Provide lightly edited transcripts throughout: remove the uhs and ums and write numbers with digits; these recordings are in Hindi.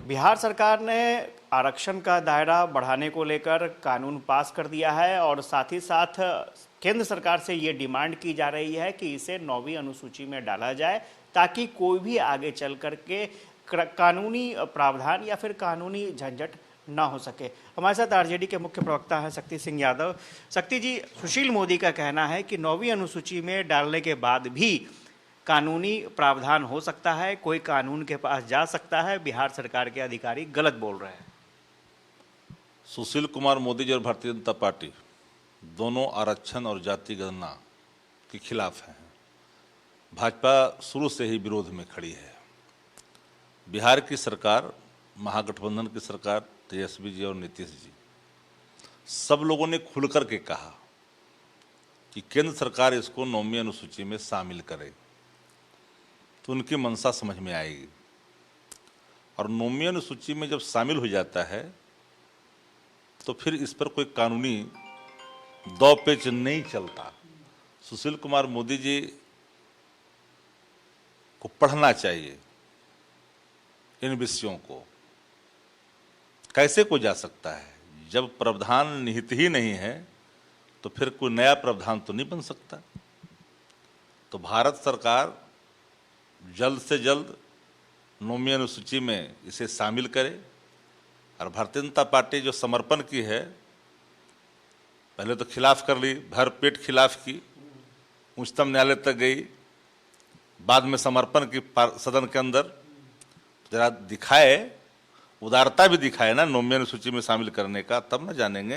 बिहार सरकार ने आरक्षण का दायरा बढ़ाने को लेकर कानून पास कर दिया है और साथ ही साथ केंद्र सरकार से ये डिमांड की जा रही है कि इसे 9वीं अनुसूची में डाला जाए ताकि कोई भी आगे चल करके कानूनी प्रावधान या फिर कानूनी झंझट ना हो सके। हमारे साथ आरजेडी के मुख्य प्रवक्ता हैं शक्ति सिंह यादव। शक्ति जी, सुशील मोदी का कहना है कि 9वीं अनुसूची में डालने के बाद भी कानूनी प्रावधान हो सकता है, कोई कानून के पास जा सकता है, बिहार सरकार के अधिकारी गलत बोल रहे हैं। सुशील कुमार मोदी जी और भारतीय जनता पार्टी दोनों आरक्षण और जाति गणना के खिलाफ हैं। भाजपा शुरू से ही विरोध में खड़ी है। बिहार की सरकार, महागठबंधन की सरकार, तेजस्वी जी और नीतीश जी, सब लोगों ने खुलकर के कहा कि केंद्र सरकार इसको 9वीं अनुसूची में शामिल करे तो उनकी मंशा समझ में आएगी। और 9वीं अनुसूची में जब शामिल हो जाता है तो फिर इस पर कोई कानूनी दांव-पेच नहीं चलता। सुशील कुमार मोदी जी को पढ़ना चाहिए इन विषयों को। कैसे को जा सकता है? जब प्रावधान निहित ही नहीं है तो फिर कोई नया प्रावधान तो नहीं बन सकता। तो भारत सरकार जल्द से जल्द 9वीं अनुसूची में इसे शामिल करे। और भारतीय जनता पार्टी जो समर्पण की है, पहले तो खिलाफ कर ली, भर पेट खिलाफ की, उच्चतम न्यायालय तक गई, बाद में समर्पण की सदन के अंदर। जरा दिखाए, उदारता भी दिखाए ना 9वीं अनुसूची में शामिल करने का, तब ना जानेंगे।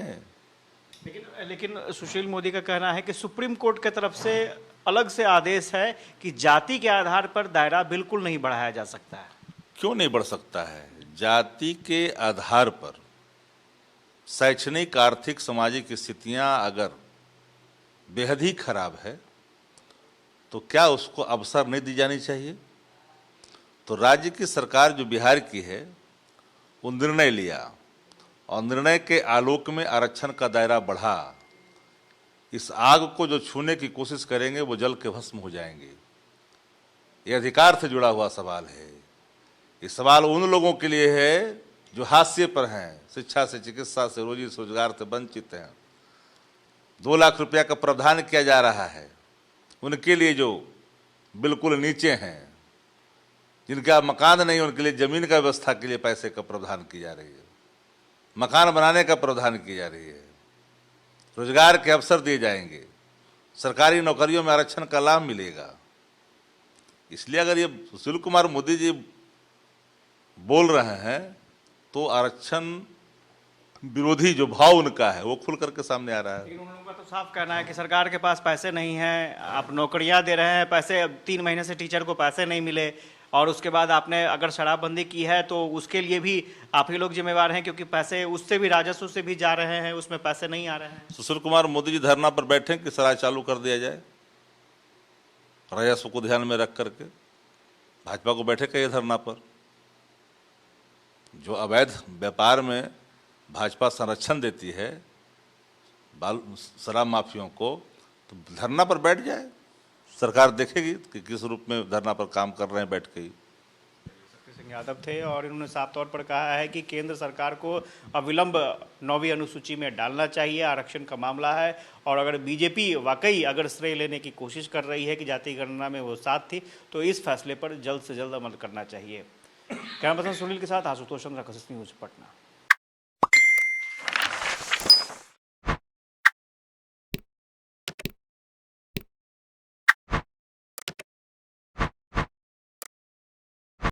लेकिन सुशील मोदी का कहना है कि सुप्रीम कोर्ट की तरफ से अलग से आदेश है कि जाति के आधार पर दायरा बिल्कुल नहीं बढ़ाया जा सकता है। क्यों नहीं बढ़ सकता है? जाति के आधार पर शैक्षणिक, आर्थिक, सामाजिक स्थितियां अगर बेहद ही खराब है तो क्या उसको अवसर नहीं दी जानी चाहिए? तो राज्य की सरकार जो बिहार की है वो निर्णय लिया और निर्णय के आलोक में आरक्षण का दायरा बढ़ा। इस आग को जो छूने की कोशिश करेंगे वो जल के भस्म हो जाएंगे। ये अधिकार से जुड़ा हुआ सवाल है। ये सवाल उन लोगों के लिए है जो हाशिए पर हैं, शिक्षा से, चिकित्सा से, रोजी से, रोजगार से वंचित हैं। 2 लाख रुपया का प्रावधान किया जा रहा है उनके लिए जो बिल्कुल नीचे हैं, जिनका मकान नहीं, उनके लिए जमीन का व्यवस्था के लिए पैसे का प्रावधान की जा रही है, मकान बनाने का प्रावधान की जा रही है, रोजगार के अवसर दिए जाएंगे, सरकारी नौकरियों में आरक्षण का लाभ मिलेगा। इसलिए अगर ये सुशील कुमार मोदी जी बोल रहे हैं तो आरक्षण विरोधी जो भाव उनका है वो खुल करके सामने आ रहा है। लेकिन उन लोगों का तो साफ कहना है कि सरकार के पास पैसे नहीं हैं, आप नौकरियां दे रहे हैं, पैसे 3 महीने से टीचर को पैसे नहीं मिले, और उसके बाद आपने अगर शराबबंदी की है तो उसके लिए भी आप ही लोग जिम्मेवार हैं, क्योंकि पैसे उससे भी, राजस्व से भी जा रहे हैं, उसमें पैसे नहीं आ रहे हैं। सुशील कुमार मोदी जी धरना पर बैठे कि सराय चालू कर दिया जाए, राजस्व को ध्यान में रख करके। भाजपा को बैठे कहिए धरना पर। जो अवैध व्यापार में भाजपा संरक्षण देती है शराब माफियों को, तो धरना पर बैठ जाए। सरकार देखेगी कि किस रूप में धरना पर काम कर रहे हैं बैठ के ही। शक्ति सिंह यादव थे और इन्होंने साफ तौर पर कहा है कि केंद्र सरकार को अविलंब 9वीं अनुसूची में डालना चाहिए। आरक्षण का मामला है और अगर बीजेपी वाकई अगर श्रेय लेने की कोशिश कर रही है कि जाति गणना में वो साथ थी, तो इस फैसले पर जल्द से जल्द अमल करना चाहिए। कैमरा पर्सन सुनील के साथ आशुतोष चंद्र, न्यूज़ पटना।